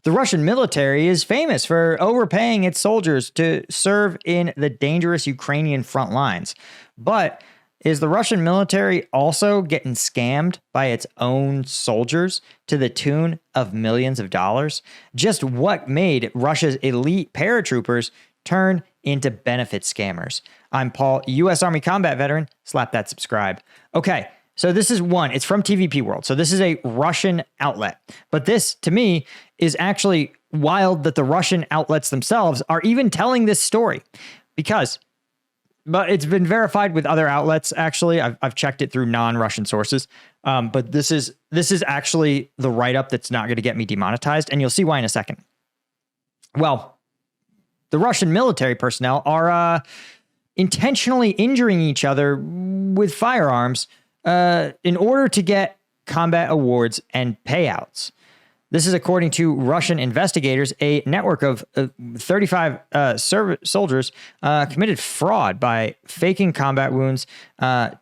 The Russian military is famous for overpaying its soldiers to serve in the dangerous Ukrainian front lines. But is the Russian military also getting scammed by its own soldiers to the tune of millions of dollars? Just what made Russia's elite paratroopers turn into benefit scammers? I'm Paul, U.S. Army combat veteran. Slap that subscribe. Okay, so this is one. It's from TVP World. So this is a Russian outlet. But this, to me, is actually wild that the Russian outlets themselves are even telling this story. But it's been verified with other outlets, actually. I've checked it through non-Russian sources. But this is actually the write-up that's not going to get me demonetized. And you'll see why in a second. Well, the Russian military personnel are intentionally injuring each other with firearms in order to get combat awards and payouts. This is according to Russian investigators. A network of 35 soldiers committed fraud by faking combat wounds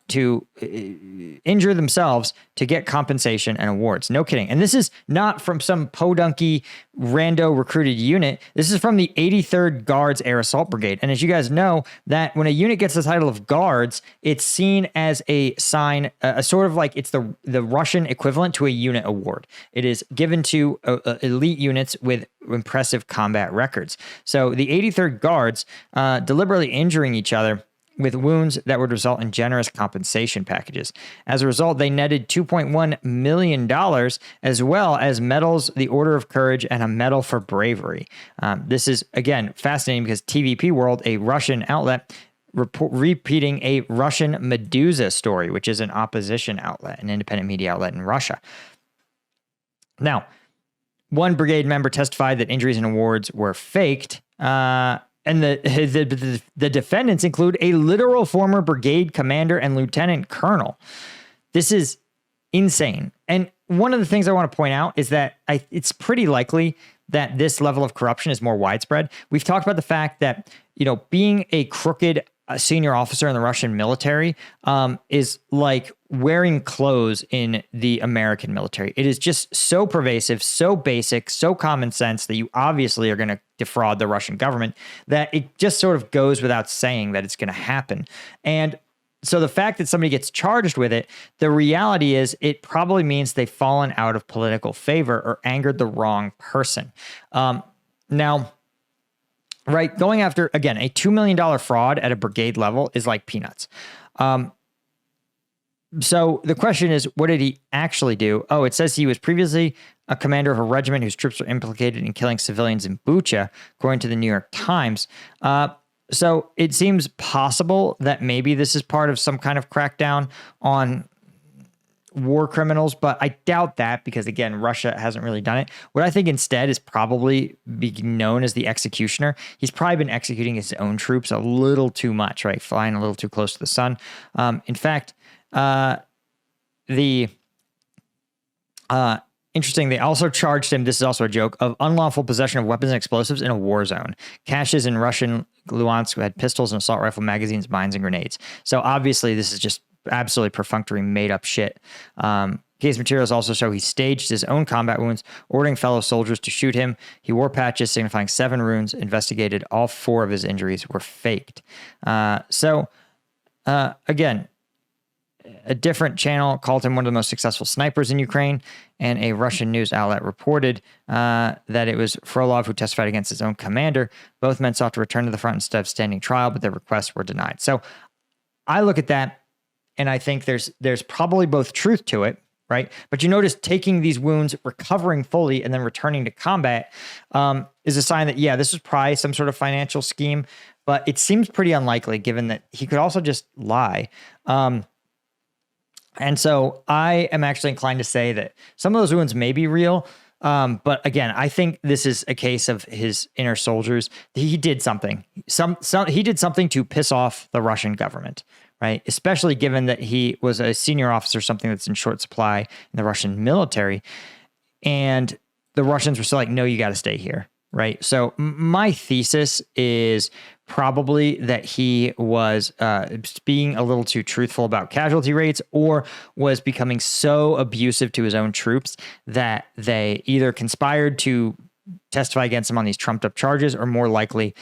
to injure themselves to get compensation and awards. No kidding. And this is not from some podunky rando recruited unit. This is from the 83rd Guards Air Assault Brigade. And as you guys know, that when a unit gets the title of Guards, it's seen as a sign, a sort of like it's the Russian equivalent to a unit award. It is given to elite units with impressive combat records. So the 83rd Guards deliberately injuring each other with wounds that would result in generous compensation packages. As a result, they netted $2.1 million, as well as medals, the Order of Courage, and a medal for bravery. This is, again, fascinating because TVP World, a Russian outlet, repeating a Russian Medusa story, which is an opposition outlet, an independent media outlet in Russia. Now, one brigade member testified that injuries and awards were faked, and the defendants include a literal former brigade commander and lieutenant colonel. This is insane. And one of the things I want to point out is that it's pretty likely that this level of corruption is more widespread. We've talked about the fact that, being a crooked senior officer in the Russian military is like wearing clothes in the American military. It is just so pervasive, so basic, so common sense that you obviously are going to defraud the Russian government that it just sort of goes without saying that it's going to happen. And so the fact that somebody gets charged with it, the reality is it probably means they've fallen out of political favor or angered the wrong person. Now, right, going after, again, a $2 million fraud at a brigade level is like peanuts. So the question is, what did he actually do? Oh, it says he was previously a commander of a regiment whose troops were implicated in killing civilians in Bucha, according to the New York Times. So it seems possible that maybe this is part of some kind of crackdown on war criminals, but I doubt that because, again, Russia hasn't really done it. What I think instead is probably be known as the executioner. He's probably been executing his own troops a little too much, right? Flying a little too close to the sun. In fact, interesting, they also charged him, this is also a joke, of unlawful possession of weapons and explosives in a war zone. Caches in Russian Luhansk had pistols and assault rifle magazines, mines, and grenades. So obviously this is just absolutely perfunctory, made up shit. Case materials also show he staged his own combat wounds, ordering fellow soldiers to shoot him. He wore patches signifying 7 wounds, investigated all 4 of his injuries were faked. Again, a different channel called him one of the most successful snipers in Ukraine, and a Russian news outlet reported that it was Frolov who testified against his own commander. Both men sought to return to the front instead of standing trial, but their requests were denied. So I look at that, and I think there's probably both truth to it, right? But you notice taking these wounds, recovering fully, and then returning to combat is a sign that, yeah, this was probably some sort of financial scheme, but it seems pretty unlikely given that he could also just lie. And so I am actually inclined to say that some of those wounds may be real. But again, I think this is a case of his inner soldiers. He did something. He did something to piss off the Russian government, right? Especially given that he was a senior officer, something that's in short supply in the Russian military. And the Russians were still like, no, you got to stay here, right? So my thesis is probably that he was being a little too truthful about casualty rates, or was becoming so abusive to his own troops that they either conspired to testify against him on these trumped up charges, or more likely,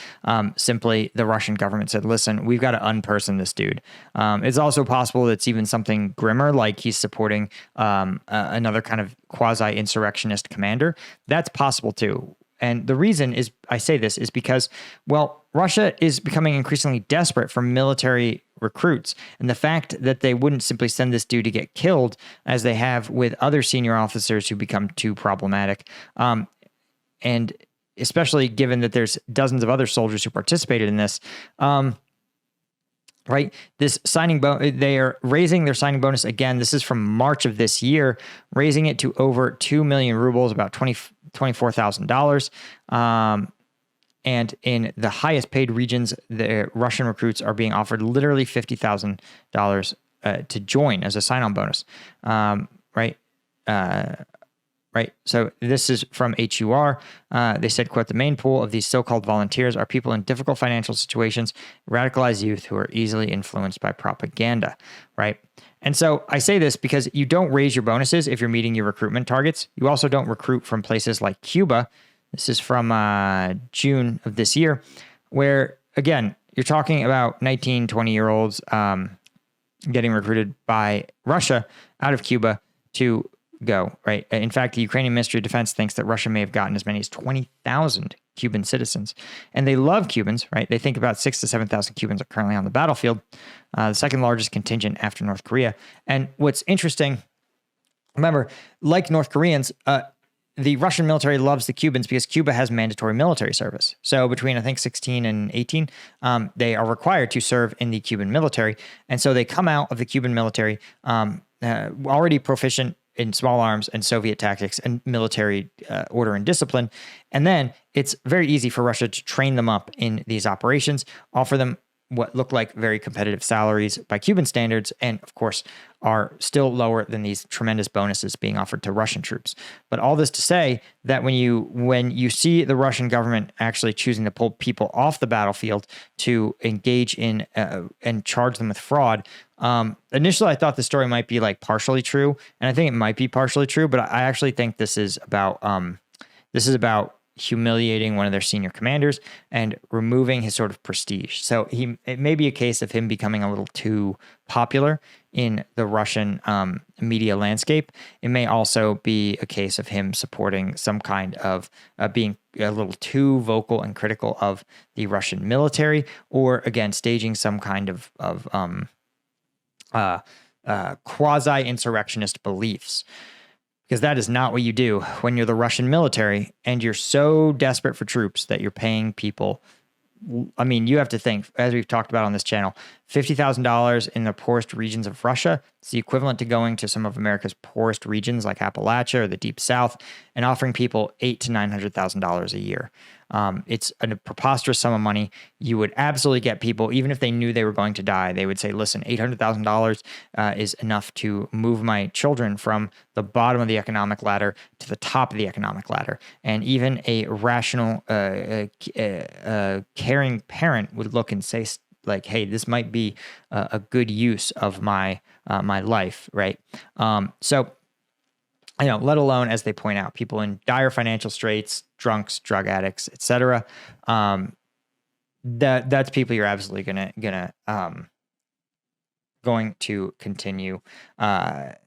simply the Russian government said, listen, we've got to unperson this dude. It's also possible it's even something grimmer, like he's supporting another kind of quasi-insurrectionist commander. That's possible too. And the reason is I say this is because, well, Russia is becoming increasingly desperate for military recruits. And the fact that they wouldn't simply send this dude to get killed, as they have with other senior officers who become too problematic, and especially given that there's dozens of other soldiers who participated in this, right? This signing bonus, they are raising their signing bonus again. This is from March of this year, raising it to over 2 million rubles, about $24,000. And in the highest paid regions, the Russian recruits are being offered literally $50,000 to join as a sign-on bonus, right? Right. So this is from HUR. They said, quote, the main pool of these so-called volunteers are people in difficult financial situations, radicalized youth who are easily influenced by propaganda. Right. And so I say this because you don't raise your bonuses if you're meeting your recruitment targets. You also don't recruit from places like Cuba. This is from June of this year, where, again, you're talking about 19, 20-year-olds getting recruited by Russia out of Cuba to go, right? In fact, the Ukrainian Ministry of Defense thinks that Russia may have gotten as many as 20,000 Cuban citizens. And they love Cubans, right? They think about 6,000 to 7,000 Cubans are currently on the battlefield, the second largest contingent after North Korea. And what's interesting, remember, like North Koreans, the Russian military loves the Cubans because Cuba has mandatory military service. So between, I think, 16 and 18, they are required to serve in the Cuban military. And so they come out of the Cuban military already proficient in small arms and Soviet tactics and military order and discipline. And then it's very easy for Russia to train them up in these operations, offer them what look like very competitive salaries by Cuban standards, and of course are still lower than these tremendous bonuses being offered to Russian troops. But all this to say that when you see the Russian government actually choosing to pull people off the battlefield to engage in and charge them with fraud, initially I thought the story might be like partially true, and I think it might be partially true, but I actually think this is about humiliating one of their senior commanders and removing his sort of prestige. So it may be a case of him becoming a little too popular in the Russian media landscape. It may also be a case of him supporting some kind of being a little too vocal and critical of the Russian military, or again, staging some kind of quasi-insurrectionist beliefs. Because that is not what you do when you're the Russian military and you're so desperate for troops that you're paying people. I mean, you have to think, as we've talked about on this channel, $50,000 in the poorest regions of Russia. It's the equivalent to going to some of America's poorest regions like Appalachia or the Deep South and offering people $800,000 to $900,000 a year. It's a preposterous sum of money. You would absolutely get people, even if they knew they were going to die, they would say, listen, $800,000 is enough to move my children from the bottom of the economic ladder to the top of the economic ladder. And even a rational, caring parent would look and say, like, hey, this might be a good use of my life, right? So, let alone, as they point out, people in dire financial straits, drunks, drug addicts, etc. That's people you're absolutely going to continue. That's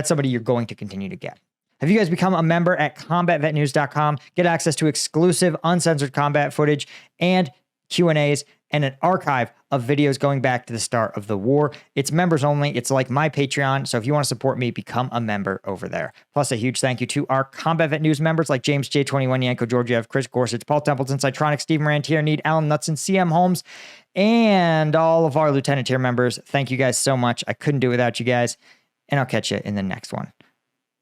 somebody you're going to continue to get. Have you guys become a member at combatvetnews.com? Get access to exclusive, uncensored combat footage and Q&As and an archive of videos going back to the start of the war. It's members only. It's like my Patreon. So if you want to support me, become a member over there. Plus, a huge thank you to our Combat Vet News members like James J21, Yanko Georgiev, Chris Gorsuch, Paul Templeton, Cytronic, Steve Rantier, Need, Alan Knutson, CM Holmes, and all of our Lieutenant tier members. Thank you guys so much. I couldn't do it without you guys. And I'll catch you in the next one.